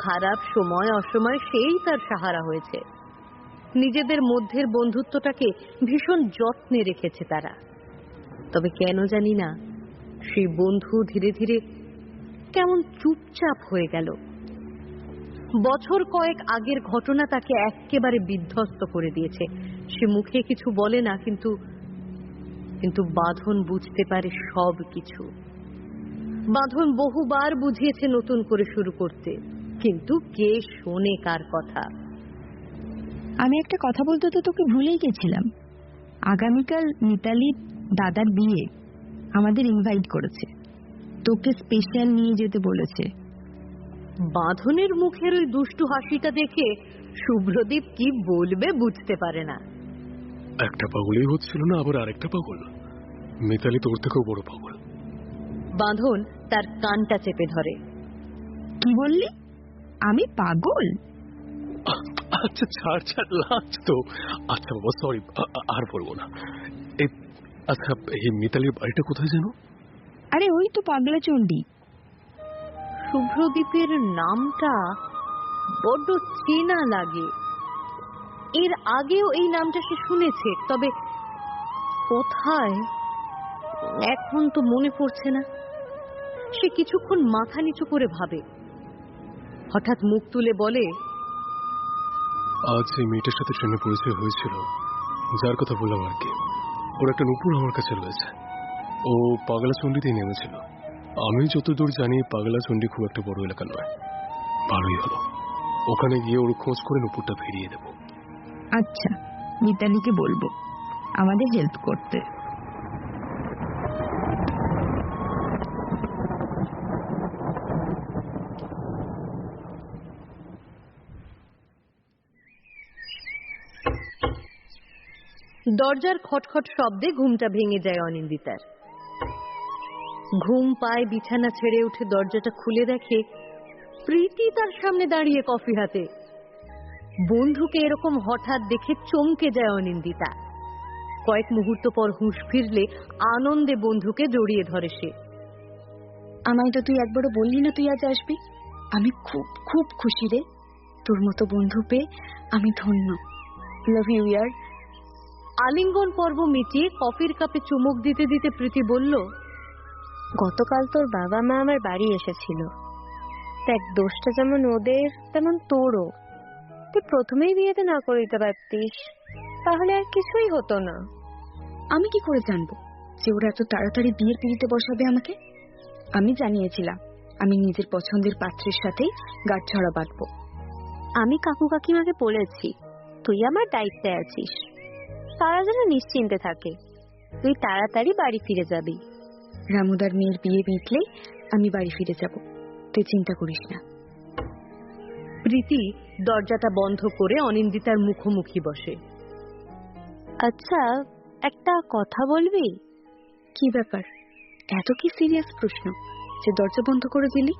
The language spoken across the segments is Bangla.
খারাপ সময় অসময় সেই তার সাহারা হয়েছে। নিজেদের মধ্যের বন্ধুত্বটাকে ভীষণ যত্নে রেখেছে তারা। তবে কেন জানি না সেই বন্ধু ধীরে ধীরে কেমন চুপচাপ হয়ে গেল। বছর কয়েক আগের ঘটনা তাকে একেবারে বিধ্বস্ত করে দিয়েছে। সে মুখে কিছু বলে না, কিন্তু কিন্তু বাঁধন বুঝতে পারে সব কিছু। বাঁধন বহুবার বুঝিয়েছে নতুন করে শুরু করতে, কিন্তু কে শোনে কার কথা। আমি একটা কথা বলতে তো তোকে ভুলেই গেছিলাম। আগামীকাল মিতালির দাদার বিয়ে, আমাদের ইনভাইট করেছে, তোকে স্পেশাল নিয়ে যেতে বলেছে। বাঁধনের মুখের ওই দুষ্টু হাসিটা দেখে শুভ্রদীপ কি বলবে বুঝতে পারে না। একটা পাগলই হচ্ছিল না, আবার আরেকটা পাগল। মিতালি তোর থেকেও বড় পাগল। বাঁধন তার কানটা চেপে ধরে। কি বললি? আমি পাগল? আচ্ছা ছাড় ছাড়, লাজ তো। আচ্ছা বাবা, সরি, আর বলবো না। আচ্ছা, এই মিতালির বাড়িটা কোথায় যেন? আরে ওই তো পাগলাচণ্ডী। শুভ্রদীপের নামটা বড্ড চেনা লাগে। এর আগেও এই নামটা সে শুনেছে, তবে কোথায় এখন তো মনে পড়ছে না। সে কিছুক্ষণ মাথা নিচু করে ভাবে, হঠাৎ মুখ তুলে বলে, আজ এই মেয়েটার সাথে ট্রেনে পরিচয় হয়েছিল, যার কথা বললাম আর কি। ওর একটা নুপুর আমার কাছে রয়েছে। ও পাগলাচণ্ডীতেই নেমেছিল। আমি যতদূর জানি পাগলাচণ্ডী খুব একটা বড় এলাকা নয়। ভালোই হলো, ওখানে গিয়ে ওর খোঁজ করে নুপুরটা ফিরিয়ে দেব। আচ্ছা, মিতালিকে বলবো আমাদের হেল্প করতে। দরজার খটখট শব্দে ঘুমটা ভেঙে যায় অনিন্দিতার। ঘুম পায়, বিছানা ছেড়ে উঠে দরজাটা খুলে দেখে প্রীতি তার সামনে দাঁড়িয়ে কফি হাতে। বন্ধুকে এরকম হঠাৎ দেখে চমকে যায় অনিন্দিতা। কয়েক মুহূর্ত পর হুঁশ ফিরলে আনন্দে বন্ধুকে জড়িয়ে ধরে সে। আমায় তো তুই একবারও বললি না তুই আজ আসবি। আমি খুব খুব খুশি রে, তোর মতো বন্ধু পেয়ে আমি ধন্য। লাভ ইউ ইয়ার। আলিঙ্গন পর্ব মিটিয়ে কফির কাপে চুমুক দিতে দিতে প্রীতি বলল, গতকাল তোর বাবা মা আমার বাড়ি এসেছিল। দেখ, দোষটা যেমন ওদের তেমন তোরও। তুই প্রথমেই বিয়েতে না করে দিতে পারতিস, তাহলে আর কিছুই হতো না। আমি কি করে জানবো যে ওরা এত তাড়াতাড়ি বিয়ের পিড়িতে বসাবে আমাকে? আমি জানিয়েছিলাম আমি নিজের পছন্দের পাত্রের সাথেই গাঁটছড়া বাঁধবো। আমি কাকু কাকিমাকে বলেছি তুই আমার দায়িত্বে আছিস, তারা যেন নিশ্চিন্তে থাকে। তুই তাড়াতাড়ি বাড়ি ফিরে যাবি। রামুদার মেয়ের বিয়ে মিটলে আমি বাড়ি ফিরে যাব, তুই চিন্তা করিস না। প্রীতি দরজাটা বন্ধ করে অনিন্দিতার মুখোমুখি বসে। আচ্ছা, একটা কথা বলবি? কি ব্যাপার? এত কি সিরিয়াস প্রশ্ন যে দরজা বন্ধ করে দিলি?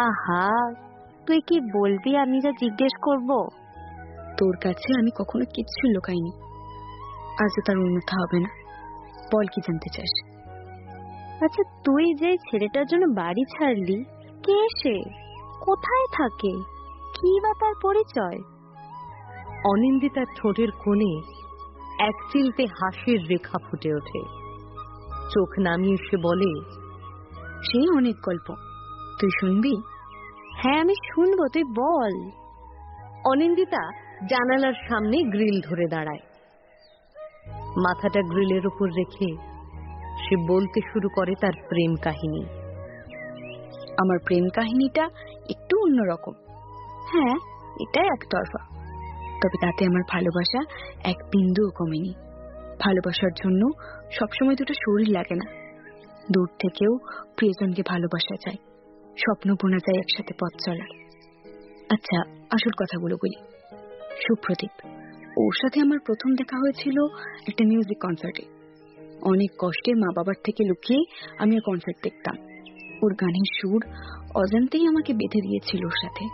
আহা, তুই কি বলবি আমি যা জিজ্ঞেস করব? তোর কাছে আমি কখনো কিচ্ছু লুকাইনি, আজও তার অন্যথা হবে না। বল, কি জানতে চাস? আচ্ছা, তুই যে ছেলেটার জন্য বাড়ি ছাড়লি, কে সে? কোথায় থাকে? কি বা তার পরিচয়? অনিন্দিতার ঠোঁটের কোণে এক চিলতে হাসির রেখা ফুটে ওঠে। চোখ নামিয়ে সে বলে, সেই অনেক গল্প, তুই শুনবি? হ্যাঁ, আমি শুনবো, তুই বল। অনিন্দিতা জানালার সামনে গ্রিল ধরে দাঁড়ায়। মাথাটা গ্রিলের উপর রেখে সে বলতে শুরু করে তার প্রেম কাহিনী। আমার প্রেম কাহিনীটা একটু অন্যরকম। হ্যাঁ, এটা একতরফা, তবে তাতে আমার ভালোবাসা এক বিন্দুও কমেনি। ভালোবাসার জন্য সবসময় দুটো শরীর লাগে না। দূর থেকেও প্রিয়জনকে ভালোবাসা যায়, স্বপ্ন বোনা যায় একসাথে পথ চলার। আচ্ছা, আসল কথাগুলো বলি। সুপ্রদীপ, ওর সাথে আমার প্রথম দেখা হয়েছিল একটা মিউজিক কনসার্টে। অনেক কষ্টে মা বাবার থেকে লুকিয়ে আমি ওর কনসার্ট দেখতাম। ওর গানের সুর অজান্তেই আমাকে বেঁধে দিয়েছিল ওর সাথে।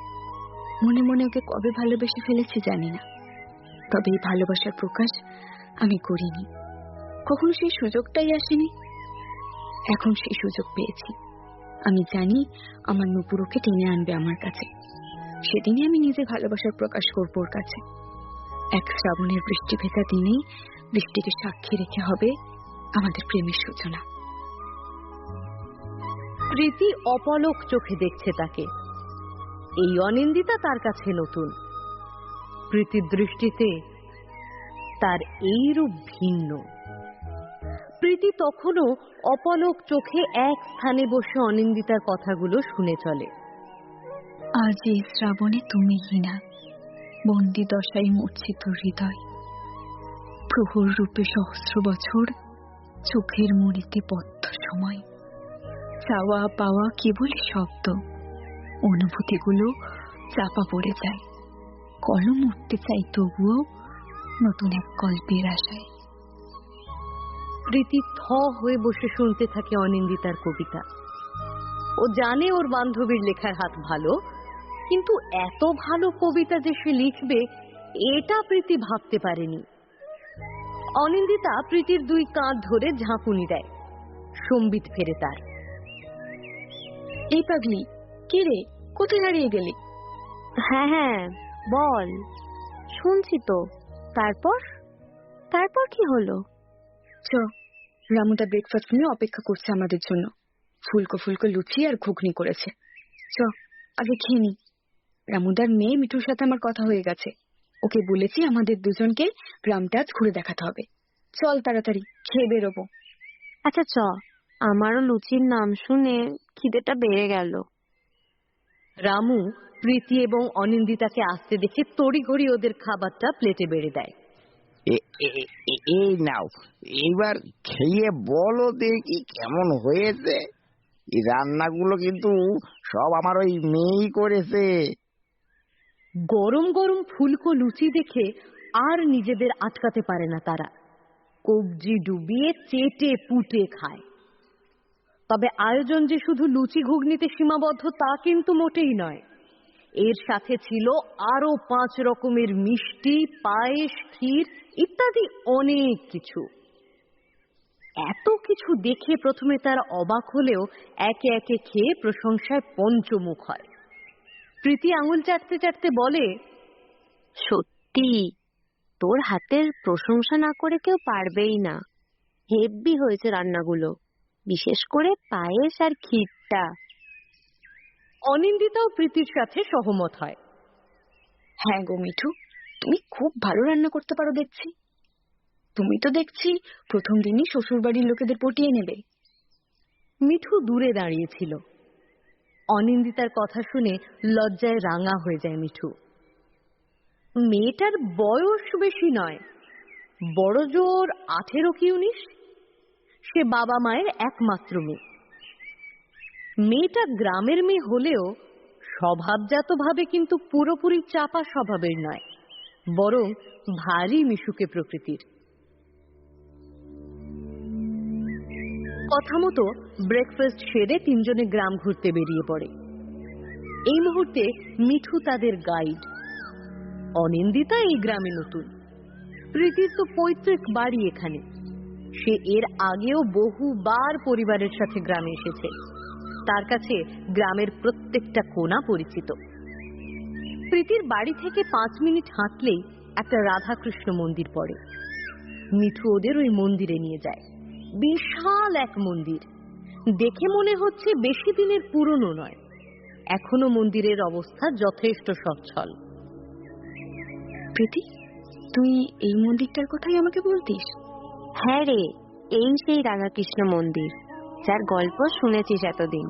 মনে মনে ওকে কবে ভালোবেসে ফেলেছি জানি না, তবে এই ভালোবাসার প্রকাশ আমি করিনি। কখনো সেই সুযোগটাই আসেনি। এখন সেই সুযোগ পেয়েছি। আমি জানি আমার নুপুর ওকে টেনে আনবে আমার কাছে। সেদিনই আমি নিজে ভালোবাসার প্রকাশ করবো ওর কাছে। এক শ্রাবণের বৃষ্টি ভেজা দিনেই বৃষ্টিকে সাক্ষী রেখে হবে আমাদের প্রেমের সূচনা। প্রীতি অপলক চোখে দেখছে তাকে। এই অনিন্দিতা তার কাছে নতুন। প্রীতির দৃষ্টিতে তার এই রূপ ভিন্ন। প্রীতি তখনও অপলক চোখে এক স্থানে বসে অনিন্দিতার কথাগুলো শুনে চলে। আজ এই শ্রাবণে তুমি হীনা, বন্দি দশায় মূর্ছিত হৃদয়, প্রহর রূপে সহস্র বছর, চোখের মুড়িতে বদ্ধ সময়, চাওয়া পাওয়া কেবলই শব্দ, অনুভূতিগুলো চাপা পড়ে যায়, কলম উঠতে চাই তবুও নতুন এক গল্পের আশায়। প্রীতি থ হয়ে বসে শুনতে থাকে অনিন্দিতার কবিতা। ও জানে ওর বান্ধবীর লেখার হাত ভালো, কিন্তু এত ভালো কবিতা যে সে লিখবে এটা প্রীতি ভাবতে পারেনি। অনিন্দিতা প্রীতির দুই কাঁধ ধরে ঝাঁকুনি দেয়। সম্বিত ফেরে তার। এই পাগলি, কে রে, কোথায় হারিয়ে গেলি? হ্যাঁ হ্যাঁ বল, শুনছি তো। তারপর তারপর কি হলো? চ, রামুদা ব্রেকফাস্ট নিয়ে অপেক্ষা করছে আমাদের জন্য। ফুলকো ফুলকো লুচি আর ঘুগনি করেছে। চ, আগে খেয়ে নি। রামুদার মেয়ে মিঠুর সাথে আমার কথা হয়ে গেছে। ওকে বলেছি আমাদের দুজনকে গ্রামটা আজ ঘুরে দেখাতে হবে। চল তাড়াতাড়ি, খেয়ে বেরোবো। আচ্ছা চ, আমারও লুচির নাম শুনে খিদেটা বেড়ে গেল। রামু প্রীতি এবং অনিন্দিতাকে আসতে দেখে তড়িঘড়ি ওদের খাবারটা প্লেটে বেড়ে দেয়। এই নাও, এইবার খেয়ে বলো দেখি কেমন হয়েছে। এই রান্নাগুলো কিন্তু সব আমার ওই মেয়েই করেছে। গরম গরম ফুলকো লুচি দেখে আর নিজেদের আটকাতে পারে না তারা। কবজি ডুবিয়ে চেটে পুটে খায়। তবে আয়োজন যে শুধু লুচি ঘুগনিতে সীমাবদ্ধ তা কিন্তু মোটেই নয়। এর সাথে ছিল আরো 5 রকমের মিষ্টি, পায়েস, ক্ষীর ইত্যাদি অনেক কিছু। এত কিছু দেখে প্রথমে তারা অবাক হলেও একে একে খেয়ে প্রশংসায় পঞ্চমুখ হয়। প্রীতি আঙুল চাটতে চাটতে বলে, সত্যি তোর হাতের প্রশংসা না করে কেউ পারবেই না। হেব্বি হয়েছে রান্নাগুলো, বিশেষ করে পায়েস আর ক্ষীরটা। অনিন্দিতাও প্রীতির সাথে সহমত হয়। হ্যাঁ গো মিঠু, তুমি খুব ভালো রান্না করতে পারো দেখছি। তুমি তো দেখছি প্রথম দিনই শ্বশুর বাড়ির লোকেদের পটিয়ে নেবে। মিঠু দূরে দাঁড়িয়েছিল। অনিন্দিতার কথা শুনে লজ্জায় রাঙা হয়ে যায় মিঠু। মেয়েটার বয়স বেশি নয়, বড় জোর 18 কি 19। সে বাবা মায়ের একমাত্র মেয়ে। মেয়েটা গ্রামের মেয়ে হলেও স্বভাবজাতভাবে কিন্তু পুরোপুরি চাপা স্বভাবের নয়, বরং ভারী মিশুকে প্রকৃতির। কথা মতো ব্রেকফাস্ট সেরে তিনজনে গ্রাম ঘুরতে বেরিয়ে পড়ে। এই মুহূর্তে মিঠু তাদের গাইড। অনিন্দিতা এই গ্রামে নতুন। প্রীতির তো পৈতৃক বাড়ি এখানে। সে এর আগেও বহুবার পরিবারের সাথে গ্রামে এসেছে। তার কাছে গ্রামের প্রত্যেকটা কোণা পরিচিত। প্রীতির বাড়ি থেকে 5 মিনিট হাঁটলেই একটা রাধাকৃষ্ণ মন্দির পড়ে। মিঠু ওদের ওই মন্দিরে নিয়ে যায়। বিশাল এক মন্দির, দেখে মনে হচ্ছে বেশি দিনের পুরনো নয়। এখনো মন্দিরের অবস্থা যথেষ্ট সচ্ছল। প্রীতি, তুই এই মন্দিরটার কথাই আমাকে বলতিস? হ্যাঁ রে, এই সেই রাধাকৃষ্ণ মন্দির যার গল্প শুনেছিস এতদিন।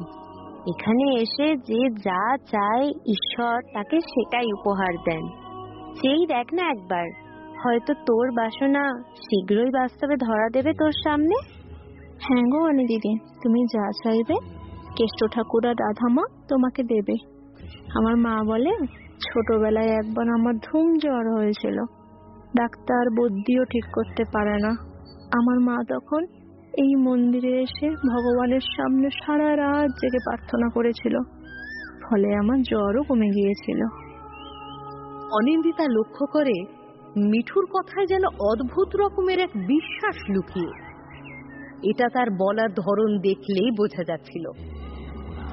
এখানে এসে যে যা চায় ঈশ্বর তাকে সেটাই উপহার দেন। সেই দেখ না একবার, হয়তো তোর বাসনা শীঘ্রই বাস্তবে ধরা দেবে তোর সামনে। হ্যাঁ গো অনি দিদি, তুমি যা চাইবে কেষ্ট ঠাকুর আর রাধামা তোমাকে দেবে। আমার মা বলে ছোটবেলায় একবার আমার ধুম জ্বর হয়েছিল, ডাক্তার বদ্যিও ঠিক করতে পারে না। আমার মা তখন এই মন্দিরে এসে ভগবানের সামনে সারা রাত জেগে প্রার্থনা করেছিল, ফলে আমার জ্বরও কমে গিয়েছিল। অনিন্দিতা লক্ষ্য করে মিঠুর কথায় যেন অদ্ভুত রকমের এক বিশ্বাস লুকিয়ে। এটা তার বলার ধরন দেখলেই বোঝা যাচ্ছিল।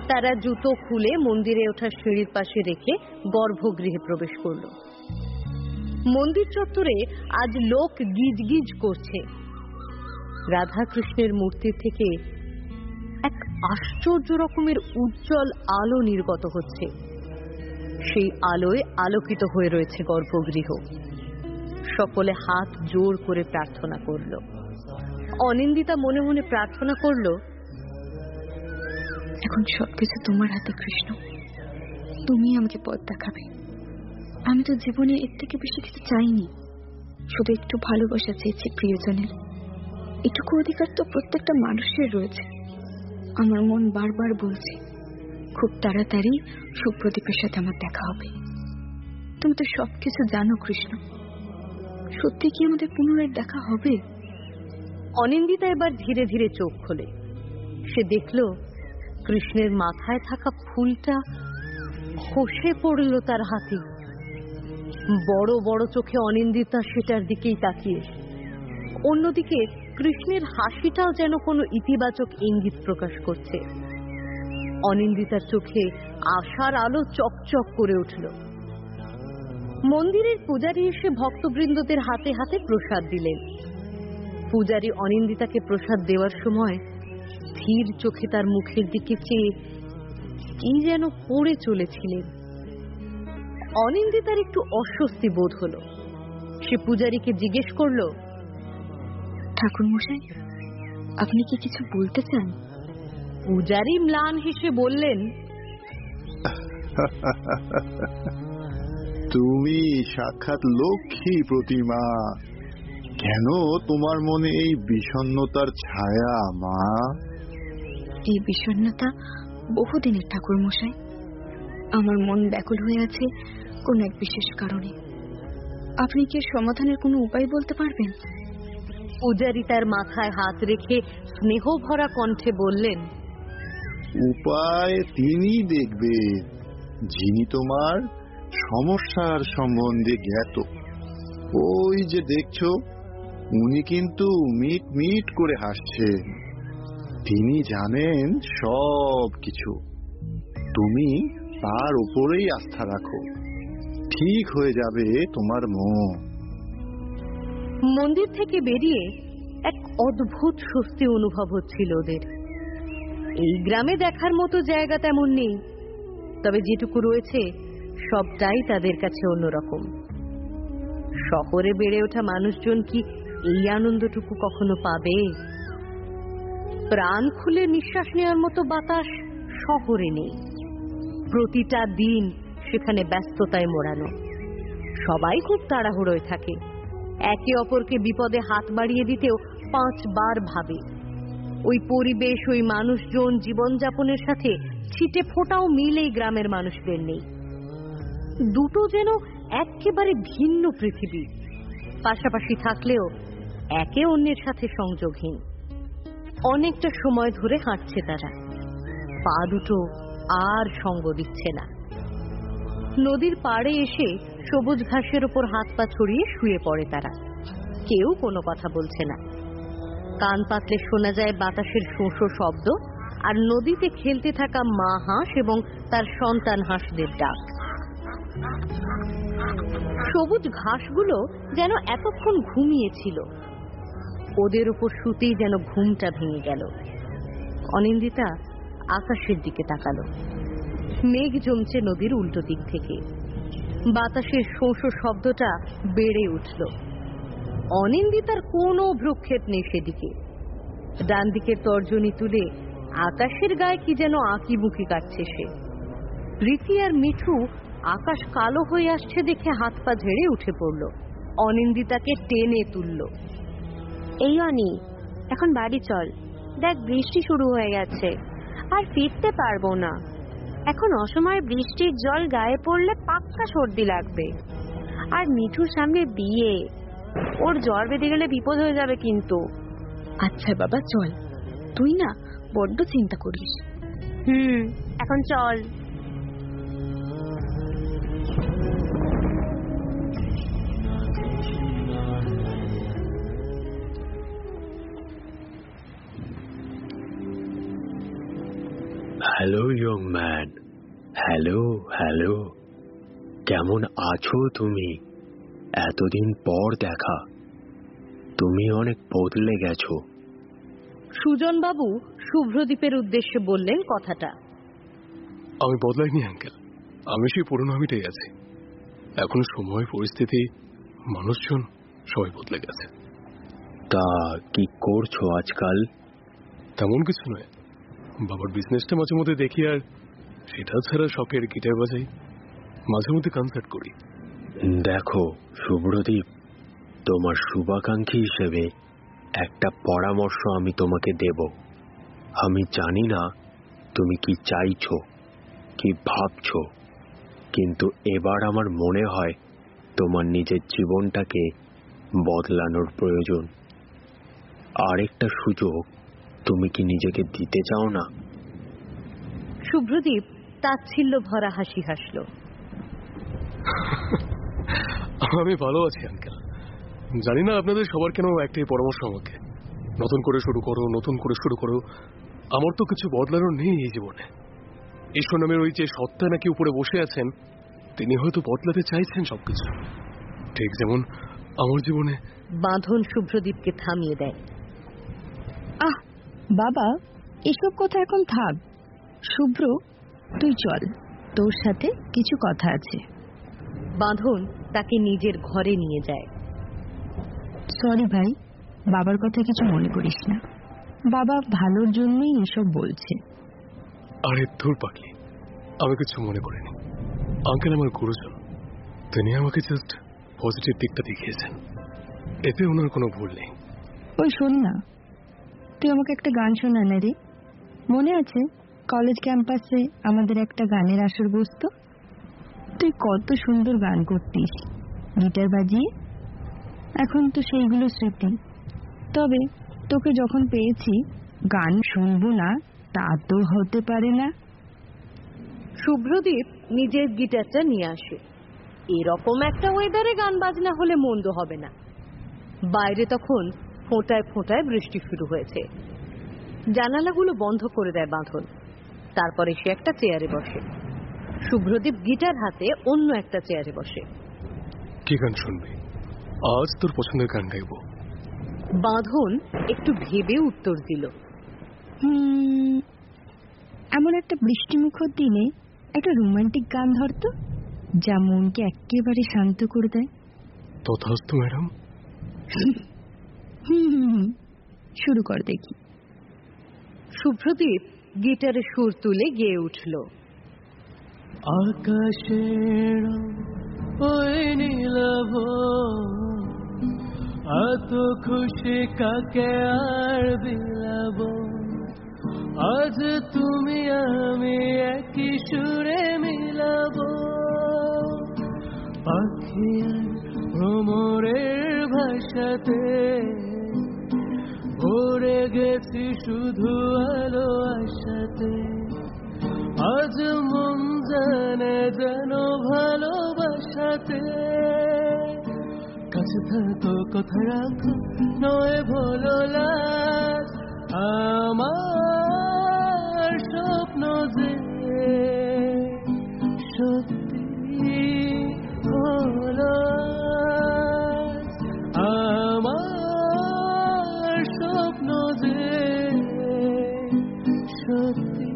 তারা জুতো খুলে মন্দিরে ওঠার সিঁড়ির পাশে রেখে গর্ভগৃহে প্রবেশ করল। মন্দির চত্বরে আজ লোক গিজগিজ করছে। রাধাকৃষ্ণের মূর্তির থেকে এক আশ্চর্য রকমের উজ্জ্বল আলো নির্গত হচ্ছে। সেই আলোয় আলোকিত হয়ে রয়েছে গর্ভগৃহ। সকলে হাত জোর করে প্রার্থনা করল। অনিন্দিতা মনে মনে প্রার্থনা করল, এখন সবকিছু তোমার হাতে কৃষ্ণ, তুমি আমাকে পথ দেখাবে। আমি তো জীবনে এর থেকে বেশি কিছু চাইনি, শুধু একটু ভালোবাসা চেয়েছি প্রিয়জনের। এটুকু অধিকার তো প্রত্যেকটা মানুষের রয়েছে। আমার মন বারবার বলছে খুব তাড়াতাড়ি সুপ্রদীপের সাথে আমার দেখা হবে। তুমি তো সবকিছু জানো কৃষ্ণ, সত্যি কি আমাদের পুনরায় দেখা হবে? অনিন্দিতা এবার ধীরে ধীরে চোখ খোলে। সে দেখল কৃষ্ণের মাথায় থাকা ফুলটা খসে পড়ল তার হাতে। বড় বড় চোখে অনিন্দিতা সেটার দিকেই তাকিয়ে। অন্যদিকে কৃষ্ণের হাসিটাও যেন কোনো ইতিবাচক ইঙ্গিত প্রকাশ করছে। অনিন্দিতার চোখে আশার আলো চকচক করে উঠল। মন্দিরের পূজারী এসে ভক্তবৃন্দদের হাতে হাতে প্রসাদ দিলেন। পূজারী অনিন্দিতাকে প্রসাদ দেওয়ার সময় স্থির চোখে তার মুখের দিকে চেয়ে কি যেন পড়ে চলেছিলেন। অনিন্দিতার একটু অস্বস্তি বোধ হলো। সে পূজারীকে জিজ্ঞেস করল, ঠাকুর মশাই, আপনি কি কিছু বলতে চান? পূজারী ম্লান হেসে বললেন, তুমি সাক্ষাৎ লক্ষ্মী প্রতিমা। কেন তোমার মনে এই বিষণ্ণতার ছায়া মা? এই বিষণ্ণতা বহুদিনের ঠাকুর মশাই। আমার মন ব্যাকুল হয়ে আছে কোন এক বিশেষ কারণে। আপনি কি এর সমাধানের কোনো উপায় বলতে পারবেন? পূজারী তার মাথায় হাত রেখে স্নেহ ভরা কণ্ঠে বললেন, উপায় তিনি দেখবে, যিনি তোমার সমস্যার সম্বন্ধে জ্ঞাত। ওই যে দেখছো, উনি কিন্তু মিট মিট করে হাসছেন। তিনি জানেন সব কিছু। তুমি তার উপরেই আস্থা রাখো, ঠিক হয়ে যাবে তোমার মন। মন্দির থেকে বেরিয়ে এক অদ্ভুত স্বস্তি অনুভব হচ্ছিল ওদের। এই গ্রামে দেখার মতো জায়গা তেমন নেই, তবে যেটুকু রয়েছে সবটাই তাদের কাছে অন্যরকম। শহরে বেড়ে ওঠা মানুষজন কি এই আনন্দটুকু কখনো পাবে? প্রাণ খুলে নিঃশ্বাস নেওয়ার মতো বাতাস শহরে নেই। প্রতিটা দিন সেখানে ব্যস্ততায় মোড়ানো। সবাই খুব তাড়াহুড়োয় থাকে, একে অপরকে বিপদে হাত বাড়িয়ে দিতেও 5 বার ভাবে। ওই পরিবেশ, ওই মানুষজন, জীবনযাপনের সাথে ছিটে ফোটাও মিল এই গ্রামের মানুষদের নেই। দুটো যেন একেবারে ভিন্ন পৃথিবী, পাশাপাশি থাকলেও একে অন্যের সাথে সংযোগহীন। অনেকটা সময় ধরে হাঁটছে তারা, পা দুটো আর সঙ্গ দিচ্ছে না। নদীর পাড়ে এসে সবুজ ঘাসের ওপর হাত পা ছড়িয়ে শুয়ে পড়ে তারা। কেউ কোনো কথা বলছে না। কান পাতলে শোনা যায় বাতাসের শোঁ শব্দ আর নদীতে খেলতে থাকা মা হাঁস এবং তার সন্তান হাঁসদের ডাক। সবুজ ঘাসগুলো যেন এতক্ষণ ঘুমিয়েছিল। ওদের উপর শুতেই যেন ঘুমটা ভেঙে গেল। অনিন্দিতা আকাশের দিকে তাকালো। মেঘ জমছে নদীর উল্টো দিক থেকে। বাতাসের শোঁ শব্দটা বেড়ে উঠল। অনিন্দিতার কোনো ভ্রুক্ষেপ নেই সেদিকে। ডান দিকের তর্জনী তুলে আকাশের গায়ে কি যেন আঁকিবুকি কাটছে সে। রীতি আর মিঠু আকাশ কালো হয়ে আসছে দেখে হাত পা ঝেড়ে উঠে পড়ল। অনিন্দিতাকে টেনে তুলল। এই অনি, এখন বাড়ি চল। দেখ, বৃষ্টি শুরু হয়ে গেছে, আর ফিরতে পারবো না। এখন অসময়ে বৃষ্টির জল গায়ে পড়লে পাক্কা সর্দি লাগবে। আর মিঠুর সামনে বিয়ে, ওর জ্বর বেঁধে গেলে বিপদ হয়ে যাবে কিন্তু। আচ্ছা বাবা চল, তুই না বড্ড চিন্তা করিস। এখন চল। Hello young man, hello hello, কেমন আছো তুমি? এতদিন পর দেখা, তুমি অনেক বদলে গেছো। সুজন বাবু শুভ্রদীপের উদ্দেশ্যে বললেন কথাটা। আমি বদলাইনি আঙ্কেল, আমি সেই পুরনো আমিটাই আছি। এখন সময়, পরিস্থিতি, মানুষজন সবাই বদলে গেছে। তা কি করছো আজকাল? তেমন কিছু নয়, বাবার বিজনেসটা মাঝে মধ্যে দেখি, আর সেটা ছাড়া শখের গিটার বাজাই, মাঝে মধ্যে কনসার্ট করি। দেখো শুভ্রদীপ, তোমার শুভাকাঙ্ক্ষী হিসেবে একটা পরামর্শ আমি তোমাকে দেব। আমি জানি না তুমি কি চাইছো, কি ভাবছো, কিন্তু এবার আমার মনে হয় তোমার নিজের জীবনটাকে বদলানোর প্রয়োজন। আরেকটা সুযোগ তুমি কি নিজেকে দিতে চাও না? শুভ্রদীপ তাচ্ছিল্য ভরা হাসি হাসল। আমি ভালো আছি আঙ্কেল, জানি না আপনাদের সবার কেন একটাই পরামর্শ আমাকে, নতুন করে শুরু করো, নতুন করে শুরু করো। আমার তো কিছু বদলানোর নেই এই জীবনে। ঈশ্বর নামের ওই যে সত্তা নাকি উপরে বসে আছেন, তিনি হয়তো বদলাতে চাইছেন সবকিছু, ঠিক যেমন আমার জীবনে। বাঁধন শুভ্রদীপকে থামিয়ে দেয়। আহ বাবা, এসব কথা এখন থাক। শুভ্র, তুই চল, তোর সাথে কিছু কথা আছে। বাঁধন তাকে নিজের ঘরে নিয়ে যায়। সরি ভাই, বাবার কথা কিছু মনে করিস না, বাবা ভালোর জন্যই এসব বলছে। আরে ধুর পাগলি, আমি কিছু মনে করিনি। আঙ্কেল আমার গুরুজন, তিনি আমাকে জাস্ট পজিটিভ দিকটা দেখিয়েছেন, এতে ওনার কোনো ভুল নেই। ওই শোন না, তুই আমাকে একটা গান শোনা না রে। মনে আছে কলেজ ক্যাম্পাসে আমাদের একটা গানের আসর বসতো? তুই কত সুন্দর গান করতিস গিটার বাজিয়ে। এখন তো সেইগুলো স্মৃতি। তবে তোকে যখন পেয়েছি, গান শুনবো না তা তো হতে পারে না। শুভ্রদীপ নিজের গিটারটা নিয়ে আসে। এরকম একটা ওয়েদারে গান বাজনা হলে মন্দ হবে না। বাইরে তখন ফোঁটায় ফোঁটায় বৃষ্টি শুরু হয়েছে। জানালাগুলো বন্ধ করে দেয় বাঁধন। তারপরে সে একটা চেয়ারে বসে। শুভ্রদীপ গিটার হাতে অন্য একটা চেয়ারে বসে। কি গান শুনবি? আজ তোর পছন্দের গান গাইবো। বাঁধন একটু ভেবে উত্তর দিল, এমন একটা বৃষ্টিমুখর দিনে একটা রোমান্টিক গান ধরতো, যা মনকে একেবারে শান্ত করে দেয়। তথাস্তু ম্যাডাম। শুরু কর দেখি। শুভ্রদীপ গিটারে সুর তুলে গেয়ে উঠল। আকাশের ওই নীলাভ, এত খুশি কাকে আর বিলাব, আজ তুমি আমি একই সুরে মিলাব। পাখি ভ্রমরের ভাষাতে ভরে গেছি শুধু আলো আশাতে, আজ মন জানে যেন ভালোবাসাতে। কাছে থাকো কথা রাখো নয় ভোলো লাজ, আমার স্বপ্ন যে সত্যি হলো, আমার স্বপ্ন যে সত্যি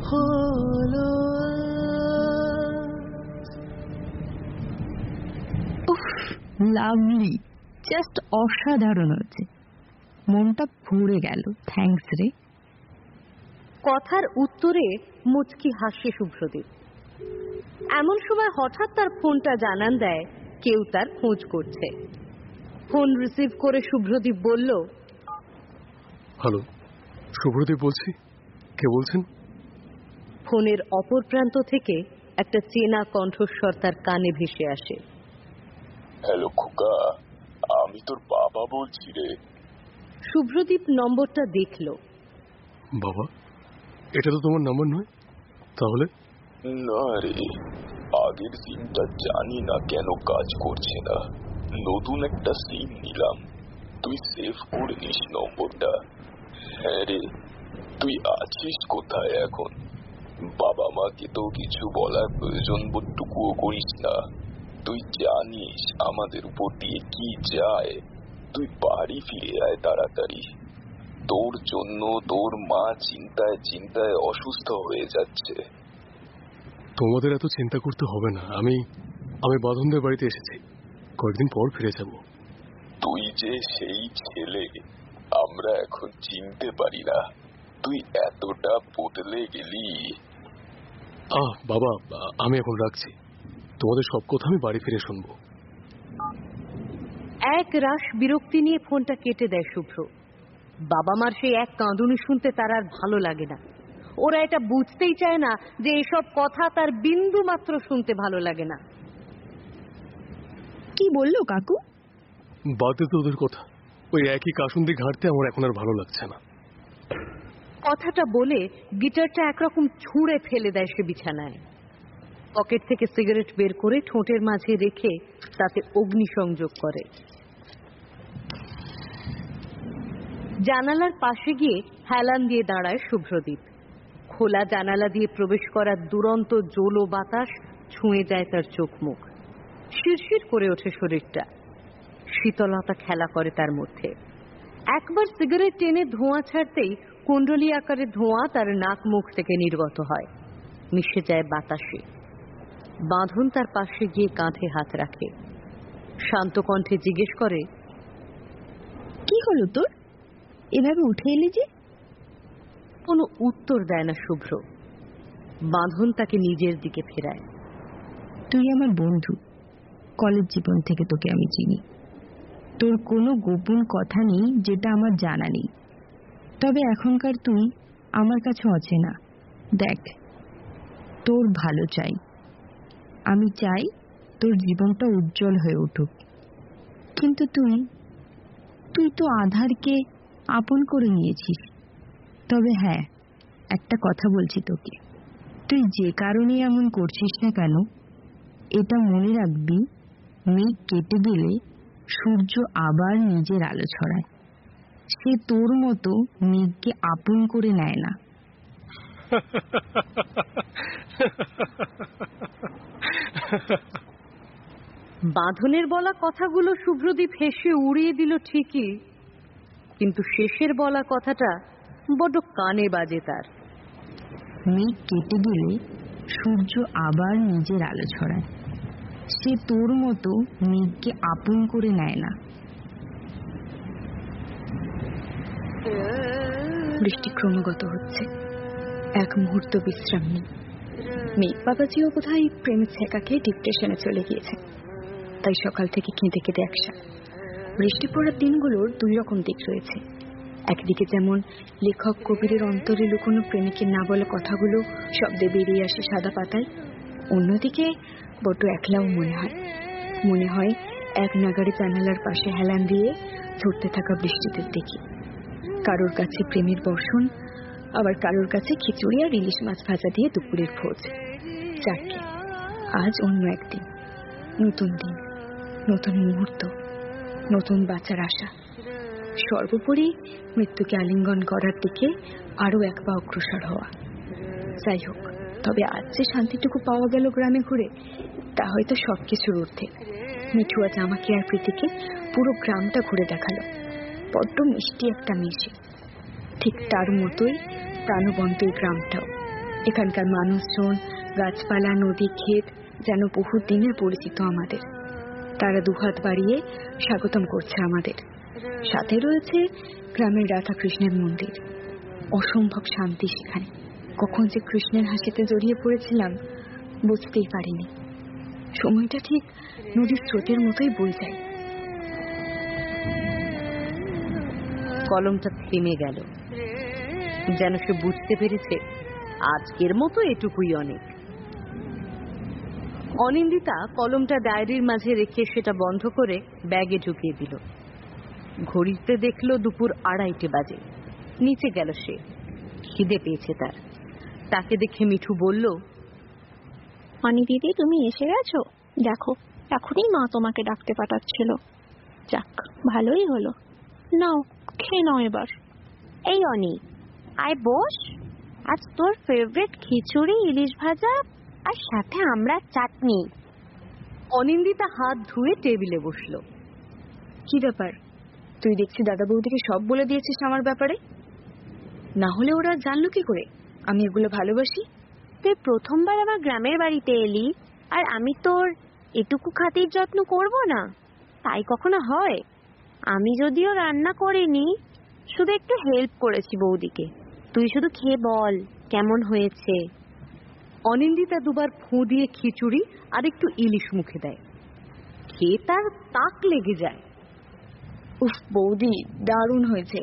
হলো। উফ, লাভলি, জাস্ট অসাধারণ হচ্ছে। মনটা ভরে গেল। থ্যাঙ্কস রে। কথার উত্তরে মুচকি হাসে শুভ্রদীপ। এমন সময় হঠাৎ তার ফোনটা জানান দেয় কেউ তার খোঁজ করছে। ফোন রিসিভ করে শুভ্রদীপ বলল, হ্যালো, শুভ্রদীপ বলছি, কে বলছেন? ফোনের অপর প্রান্ত থেকে একটা চেনা কণ্ঠস্বর তার কানে ভেসে আসে। হ্যালো খোকা, আমি তোর বাবা বলছি রে। শুভ্রদীপ নম্বরটা দেখল। বাবা, এটা তো তোমার নাম্বার নয়। তাহলে? না রে, আগের সিমটা জানি না কেন কাজ করছে না, নতুন একটা সিম নিলাম, তুই সেভ করে নিস নম্বরটা। হ্যাঁ রে, তুই আছিস কোথায় এখন? বাবা মাকে তো কিছু বলার প্রয়োজন বোধটুকুও করিস না। তুই জানিস আমাদের উপর দিয়ে কি যায়। তুই বাড়ি ফিরে আয় তাড়াতাড়ি। তোর জন্য তোর মা চিন্তায় চিন্তায় অসুস্থ হয়ে যাচ্ছে। তোমাদের এত চিন্তা করতে হবে না। আমি বাঁধনদের বাড়িতে এসেছি, কয়েকদিন পর ফিরে যাব। তুই যে সেই ছেলে আমরা এখন চিনতে পারি না। তুই এতটা বদলে গেলি। বাবা, আমি এখন রাখছি। তোমাদের সব কথা আমি বাড়ি ফিরে শুনবো। এক রাশ বিরক্তি নিয়ে ফোনটা কেটে দেয় শুভ্র। বাবা মার সেই এক কাঁদুনি শুনতে তার আর ভালো লাগে না। ওরা এটা বুঝতেই চায় না যে এসব কথা তার বিন্দু মাত্র শুনতে ভালো লাগে না। কি বললো কাকু? বাদে তো ওদের কথা। ওই একই কাসুন্দি ঘাঁটতে আমার এখন আর ভালো লাগছে না। কথাটা বলে গিটারটা একরকম ছুঁড়ে ফেলে দেয় সে বিছানায়। পকেট থেকে সিগারেট বের করে ঠোঁটের মাঝে রেখে তাতে অগ্নিসংযোগ করে। জানালার পাশে গিয়ে হেলান দিয়ে দাঁড়ায় শুভ্রদীপ। খোলা জানালা দিয়ে প্রবেশ করা দুরন্ত জোলো বাতাস ছুঁয়ে যায় তার চোখ মুখ। শিরশির করে ওঠে শরীরটা। শীতলতা খেলা করে তার মধ্যে। একবার সিগারেট টেনে ধোঁয়া ছাড়তেই কুণ্ডলী আকারে ধোঁয়া তার নাক মুখ থেকে নির্গত হয়, মিশে যায় বাতাসে। বাঁধন তার পাশে গিয়ে কাঁধে হাত রাখে, শান্ত কণ্ঠে জিজ্ঞেস করে, কি হলো তোর? এভাবে উঠে এলি যে? কোনো উত্তর দেয় না শুভ্র। বাঁধন তাকে নিজের দিকে ফেরায়। তুই আমার বন্ধু, কলেজ জীবন থেকে তোকে আমি চিনি। তোর কোনো গোপন কথা নেই যেটা আমার জানা নেই। তবে এখনকার তুই আমার কাছে অচেনা। দেখ, তোর ভালো চাই। আমি চাই তোর জীবনটা উজ্জ্বল হয়ে উঠুক। কিন্তু তুই তো আধারকে আপন করে নিয়েছিস। তবে হ্যাঁ, একটা কথা বলছি তোকে, তুই যে কারণে এমন করছিস না কেন, এটা মনে রাখবি, মেঘ কেটে গেলে সূর্য আবার নিজের আলো ছড়ায়। সে তোর মতো মেঘকে আপন করে নেয় না। বাঁধনের বলা কথাগুলো শুভ্রদীপ হেসে উড়িয়ে দিল ঠিকই, কিন্তু শেষের বলা কথাটা বড্ড কানে বাজে তার। মেঘ কেটে গেলে সূর্য আবার নিজের আলো ছড়ায়। সে তোর মতো মেঘকে আপন করে নেয় না। বৃষ্টি ক্রমাগত হচ্ছে, এক মুহূর্ত বিশ্রাম নেই। মেঘ বাবাজিও বোধহয় প্রেমের ছেঁকা খেয়ে ডিপ্রেশনে চলে গিয়েছে, তাই সকাল থেকে কেঁদে কেঁদে একসা। বৃষ্টি পড়ার দিনগুলোর দুই রকম দিক রয়েছে। একদিকে যেমন লেখক কবিরের অন্তরে লুকোনো প্রেমিকের না বলা কথাগুলো শব্দে বেরিয়ে আসে সাদা পাতায়। অন্যদিকে বড্ড একলাও মনে হয় এক নাগাড়ে জানালার পাশে হেলান দিয়ে ঝরতে থাকা বৃষ্টিতে দেখি। কারোর কাছে প্রেমের বর্ষণ, আবার কারোর কাছে খিচুড়ি আর ইলিশ মাছ ভাজা দিয়ে দুপুরের ভোজ। যাকে আজ অন্য একদিন, নতুন দিন, নতুন মুহূর্ত, নতুন বাঁচার আশা। সর্বোপরি মৃত্যুকে আলিঙ্গন করার দিকে আরো এক পা অগ্রসর হওয়া। যাই হোক, তবে আজ যে শান্তিটুকু পাওয়া গেল গ্রামে ঘুরে, তা হয়তো সবকিছুর ঊর্ধ্বে। মিঠু আজ আমাকে আর প্রীতিকে পুরো গ্রামটা ঘুরে দেখালো। বড্ড মিষ্টি একটা মিশে, ঠিক তার মতোই প্রাণবন্ত এই গ্রামটাও। এখানকার মানুষজন, গাছপালা, নদী, ক্ষেত যেন বহু দিনের পরিচিত আমাদের। তারা দুহাত বাড়িয়ে স্বাগতম করছে আমাদের। সাথে রয়েছে গ্রামের রাধা কৃষ্ণের মন্দির। অসম্ভব শান্তি সেখানে। কখন যে কৃষ্ণের হাসিতে জড়িয়ে পড়েছিলাম বুঝতেই পারিনি। সময়টা ঠিক নদীর স্রোতের মতোই বয়ে যায়। কলমটা থেমে গেল, যেন সে বুঝতে পেরেছে আজকের মতো এটুকুই অনেক। অনিন্দিতা কলমটা ডায়েরির মাঝে রেখে সেটা বন্ধ করে ব্যাগে ঢুকিয়ে দিল। ঘড়িতে দেখলো দুপুর 2:30 বাজে। নিচে গেল সে, খিদে পেয়েছে তার। তাকে দেখে মিঠু বলল, অনি দিদি, তুমি এসে গেছো? দেখো, এখনই মা তোমাকে ডাকতে পাঠাচ্ছিল। যাক, ভালোই হলো। নাও, খেয়ে নাও এবার। এই অনি, আয় বস, আজ তোর ফেভারিট খিচুড়ি, ইলিশ ভাজা আর সাথে আমরা চাটনি। অনিন্দিতা হাত ধুয়ে টেবিলে বসলো। কি ব্যাপার, তুই দেখছি দাদা বৌদিকে সব বলে দিয়েছিস আমার ব্যাপারে? না হলে ওরা জানলো কি করে আমি এগুলো ভালোবাসি? তুই প্রথমবার আমার গ্রামের বাড়িতে এলি আর আমি তোর এটুকু খাতির যত্ন করব না, তাই কখনো হয়? আমি যদিও রান্না করিনি, শুধু একটু হেল্প করেছি বৌদিকে। তুই শুধু খেয়ে বল কেমন হয়েছে। অনিন্দিতা দুবার ফুঁ দিয়ে খিচুড়ি আর একটু ইলিশ মুখে দেয়। খেয়ে তার তাক লেগে যায়। উফ বৌদি, দারুণ হয়েছে।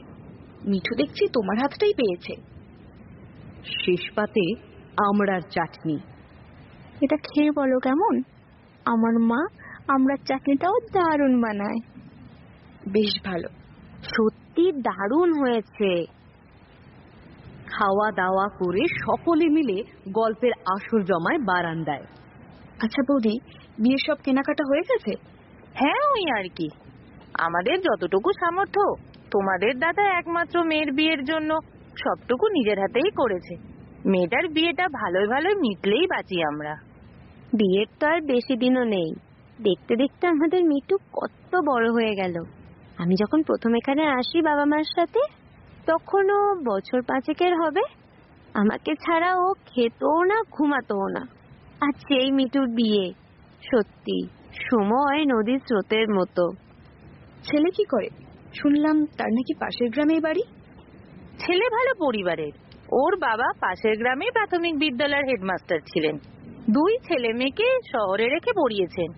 মিঠু দেখছি তোমার হাতটাই পেয়েছে। শেষ পাতে আমড়ার চাটনি। এটা খেয়ে বলো কেমন। আমার মা আমড়ার চাটনিটাও দারুণ বানায়। বেশ ভালো, সত্যি দারুণ হয়েছে। খাওয়া দাওয়া করে সকলে মিলে গল্পের আসর জমায় বারান্দায়। আচ্ছা বৌদি, বিয়ের সব কেনাকাটা হয়ে গেছে? হ্যাঁ, ওই আর কি, আমাদের যতটুকু সামর্থ্য। তোমাদের দাদা একমাত্র মেয়ের বিয়ের জন্য সবটুকু নিজের হাতেই করেছে। মেয়েটার বিয়েটা ভালোই ভালোই মিটলেই বাঁচি আমরা। বিয়ের তো আর বেশি দিনও নেই। দেখতে দেখতে আমাদের মিটু কত বড় হয়ে গেল। আমি যখন প্রথম এখানে আসি বাবা মার সাথে, তখন ও বছর 5 হবে। আমাকে ছাড়া ও খেতেও না, ঘুমাতেও না। আর সেই মিটুর বিয়ে, সত্যি সময় নদীর স্রোতের মতো। ছেলে কি করে? শুনলাম তার নাকি পাশের গ্রামেই বাড়ি। ছেলে ভালো পরিবারের। ওর বাবা পাশের গ্রামে প্রাথমিক বিদ্যালয়ের হেডমাস্টার ছিলেন। 2 ছেলে মেয়েকে শহরে রেখে পড়িয়েছেন।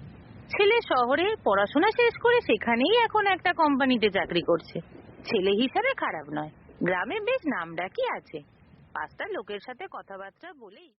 ছেলে শহরে পড়াশোনা শেষ করে সেখানেই এখন একটা কোম্পানিতে চাকরি করছে। ছেলে হিসাবে খারাপ নয়, গ্রামে বেশ নামডাকি আছে। 5টা লোকের সাথে কথাবার্তা বলেই